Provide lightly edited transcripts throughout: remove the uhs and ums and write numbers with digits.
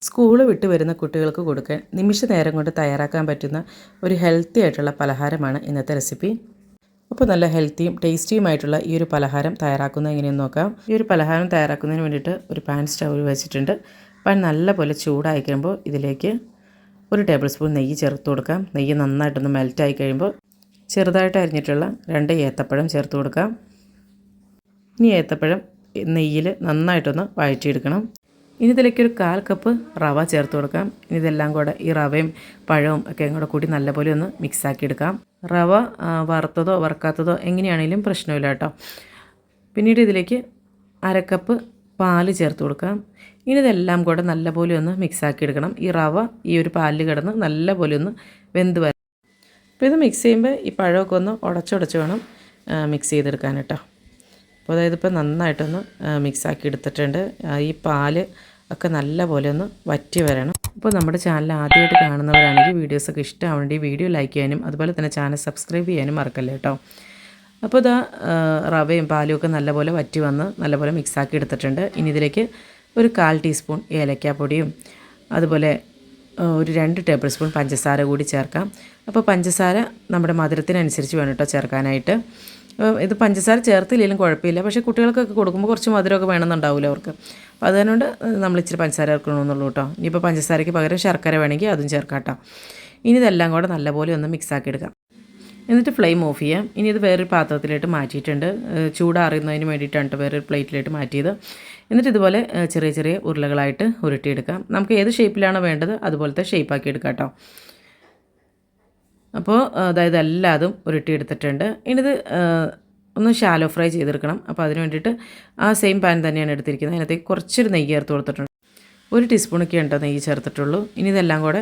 School വിട്ട് വരുന്ന കുട്ടികൾക്ക് കൊടുക്കാൻ നിമിഷ നേരം കൊണ്ട് തയ്യാറാക്കാൻ പറ്റുന്ന ഒരു ഹെൽത്തി ആയിട്ടുള്ള പലഹാരമാണ് ഇന്നത്തെ റെസിപ്പി. അപ്പോൾ നല്ല ഹെൽത്തിയും ടേസ്റ്റിയുമായിട്ടുള്ള ഈ ഒരു പലഹാരം തയ്യാറാക്കുന്നത് എങ്ങനെയെന്ന് നോക്കാം. ഈ ഒരു പലഹാരം തയ്യാറാക്കുന്നതിന് വേണ്ടിയിട്ട് ഒരു പാൻ സ്റ്റൗവിൽ വെച്ചിട്ടുണ്ട്. പാൻ നല്ലപോലെ ചൂടായി കഴിയുമ്പോൾ ഇതിലേക്ക് 1 ടേബിൾ സ്പൂൺ നെയ്യ് ചേർത്ത് കൊടുക്കാം. നെയ്യ് നന്നായിട്ടൊന്ന് മെൽറ്റായി കഴിയുമ്പോൾ ചെറുതായിട്ട് അരിഞ്ഞിട്ടുള്ള 2 ഏത്തപ്പഴം ചേർത്ത് കൊടുക്കാം. ഇനി ഏത്തപ്പഴം നെയ്യിൽ നന്നായിട്ടൊന്ന് വഴറ്റിയെടുക്കണം. ഇനി ഇതിലേക്ക് ഒരു 1/4 കപ്പ് റവ ചേർത്ത് കൊടുക്കാം. ഇനി ഇതെല്ലാം കൂടെ ഈ റവയും പഴവും ഒക്കെ കൂടെ കൂടി നല്ലപോലെ ഒന്ന് മിക്സാക്കി എടുക്കാം. റവ വറുത്തതോ വറുക്കാത്തതോ എങ്ങനെയാണെങ്കിലും പ്രശ്നമില്ല കേട്ടോ. പിന്നീട് ഇതിലേക്ക് 1/2 കപ്പ് പാല് ചേർത്ത് കൊടുക്കാം. ഇനി ഇതെല്ലാം കൂടെ നല്ലപോലെ ഒന്ന് മിക്സാക്കി എടുക്കണം. ഈ റവ ഈ ഒരു പാലിൽ കിടന്ന് നല്ലപോലെ ഒന്ന് വെന്ത് വരും. അപ്പോൾ ഇത് മിക്സ് ചെയ്യുമ്പോൾ ഈ പഴമൊക്കെ ഒന്ന് ഉടച്ചുടച്ച് വേണം മിക്സ് ചെയ്തെടുക്കാൻ കേട്ടോ. അപ്പോൾ അതായത് ഇപ്പോൾ നന്നായിട്ടൊന്ന് മിക്സാക്കി എടുത്തിട്ടുണ്ട്. ഈ പാല് ഒക്കെ നല്ലപോലെ ഒന്ന് വറ്റി വരണം. അപ്പോൾ നമ്മുടെ ചാനൽ ആദ്യമായിട്ട് കാണുന്നവരാണെങ്കിൽ വീഡിയോസൊക്കെ ഇഷ്ടമാവേണ്ടി വീഡിയോ ലൈക്ക് ചെയ്യാനും അതുപോലെ തന്നെ ചാനൽ സബ്സ്ക്രൈബ് ചെയ്യാനും മറക്കല്ലേ കേട്ടോ. അപ്പോൾ ഇതാ റവയും പാലും ഒക്കെ നല്ലപോലെ വറ്റി വന്ന് നല്ലപോലെ മിക്സാക്കി എടുത്തിട്ടുണ്ട്. ഇനി ഇതിലേക്ക് ഒരു 1/4 ടീസ്പൂൺ ഏലക്കാപ്പൊടിയും അതുപോലെ ഒരു 2 ടേബിൾ സ്പൂൺ പഞ്ചസാര കൂടി ചേർക്കാം. അപ്പോൾ പഞ്ചസാര നമ്മുടെ മധുരത്തിനനുസരിച്ച് വേണം കേട്ടോ ചേർക്കാനായിട്ട്. ഇത് പഞ്ചസാര ചേർത്തില്ലെങ്കിലും കുഴപ്പമില്ല, പക്ഷേ കുട്ടികൾക്കൊക്കെ കൊടുക്കുമ്പോൾ കുറച്ച് മധുരമൊക്കെ വേണമെന്നുണ്ടാവില്ല അവർക്ക്. അപ്പോൾ അതുകൊണ്ട് നമ്മൾ ഇച്ചിരി പഞ്ചസാര ചേർക്കണമെന്നുള്ളൂ കേട്ടോ. ഇനിയിപ്പോൾ പഞ്ചസാരയ്ക്ക് പകരം ശർക്കര വേണമെങ്കിൽ അതും ചേർക്കാം കേട്ടോ. ഇനി ഇതെല്ലാം കൂടെ നല്ലപോലെ ഒന്ന് മിക്സാക്കി എടുക്കാം. എന്നിട്ട് ഫ്ലെയിം ഓഫ് ചെയ്യാം. ഇനി ഇത് വേറൊരു പാത്രത്തിലേക്ക് മാറ്റിയിട്ടുണ്ട്. ചൂടാറുന്നതിന് വേണ്ടിയിട്ടാണ് വേറൊരു പ്ലേറ്റിലേക്ക് മാറ്റിയത്. എന്നിട്ട് ഇതുപോലെ ചെറിയ ചെറിയ ഉരുളകളായിട്ട് ഉരുട്ടിയെടുക്കാം. നമുക്ക് ഏത് ഷേപ്പിലാണോ വേണ്ടത് അതുപോലത്തെ ഷേപ്പാക്കി എടുക്കാം കേട്ടോ. അപ്പോൾ അതായത് എല്ലാതും ഉരുട്ടിയെടുത്തിട്ടുണ്ട്. ഇനിയിത് ഒന്ന് ഷാലോ ഫ്രൈ ചെയ്തെടുക്കണം. അപ്പോൾ അതിന് വേണ്ടിയിട്ട് ആ സെയിം പാൻ തന്നെയാണ് എടുത്തിരിക്കുന്നത്. അതിനകത്തേക്ക് കുറച്ചൊരു നെയ്യ് ചേർത്ത് കൊടുത്തിട്ടുണ്ട്. 1 ടീസ്പൂണൊക്കെ ഉണ്ടോ നെയ്യ് ചേർത്തിട്ടുള്ളൂ. ഇനി ഇതെല്ലാം കൂടെ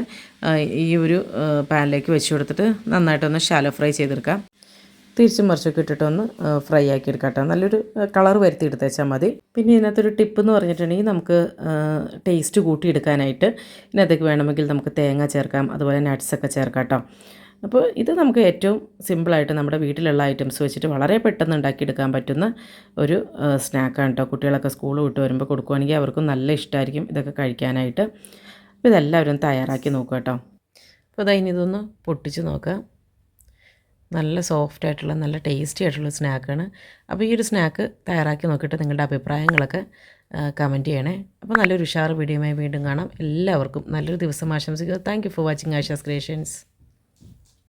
ഈ ഒരു പാനിലേക്ക് വെച്ച് കൊടുത്തിട്ട് നന്നായിട്ടൊന്ന് ഷാലോ ഫ്രൈ ചെയ്തെടുക്കാം. തിരിച്ചും മറിച്ചൊക്കെ ഇട്ടിട്ടൊന്ന് ഫ്രൈ ആക്കി എടുക്കാം കേട്ടോ. നല്ലൊരു കളർ വരുത്തി എടുത്തേച്ചാൽ മതി. പിന്നെ ഇതിനകത്തൊരു ടിപ്പ് എന്ന് പറഞ്ഞിട്ടുണ്ടെങ്കിൽ നമുക്ക് ടേസ്റ്റ് കൂട്ടിയെടുക്കാനായിട്ട് ഇതിനകത്തേക്ക് വേണമെങ്കിൽ നമുക്ക് തേങ്ങ ചേർക്കാം, അതുപോലെ നട്ട്സൊക്കെ ചേർക്കാം കേട്ടോ. അപ്പോൾ ഇത് നമുക്ക് ഏറ്റവും സിമ്പിളായിട്ട് നമ്മുടെ വീട്ടിലുള്ള ഐറ്റംസ് വെച്ചിട്ട് വളരെ പെട്ടെന്ന് ഉണ്ടാക്കിയെടുക്കാൻ പറ്റുന്ന ഒരു സ്നാക്കാണ് കേട്ടോ. കുട്ടികളൊക്കെ സ്കൂൾ വിട്ട് വരുമ്പോൾ കൊടുക്കുകയാണെങ്കിൽ അവർക്കും നല്ല ഇഷ്ടമായിരിക്കും ഇതൊക്കെ കഴിക്കാനായിട്ട്. അപ്പോൾ ഇതെല്ലാവരും തയ്യാറാക്കി നോക്കുക കേട്ടോ. അപ്പോൾ ഇനി ഇതൊന്ന് പൊട്ടിച്ച് നോക്കാം. നല്ല സോഫ്റ്റ് ആയിട്ടുള്ള നല്ല ടേസ്റ്റി ആയിട്ടുള്ള സ്നാക്കാണ്. അപ്പോൾ ഈ ഒരു സ്നാക്ക് തയ്യാറാക്കി നോക്കിയിട്ട് നിങ്ങളുടെ അഭിപ്രായങ്ങളൊക്കെ കമൻറ്റ് ചെയ്യണേ. അപ്പോൾ നല്ലൊരു ഉഷാർ വീഡിയോയുമായി വീണ്ടും കാണാം. എല്ലാവർക്കും നല്ലൊരു ദിവസം ആശംസിക്കുക. Thank you for watching Ashas creations.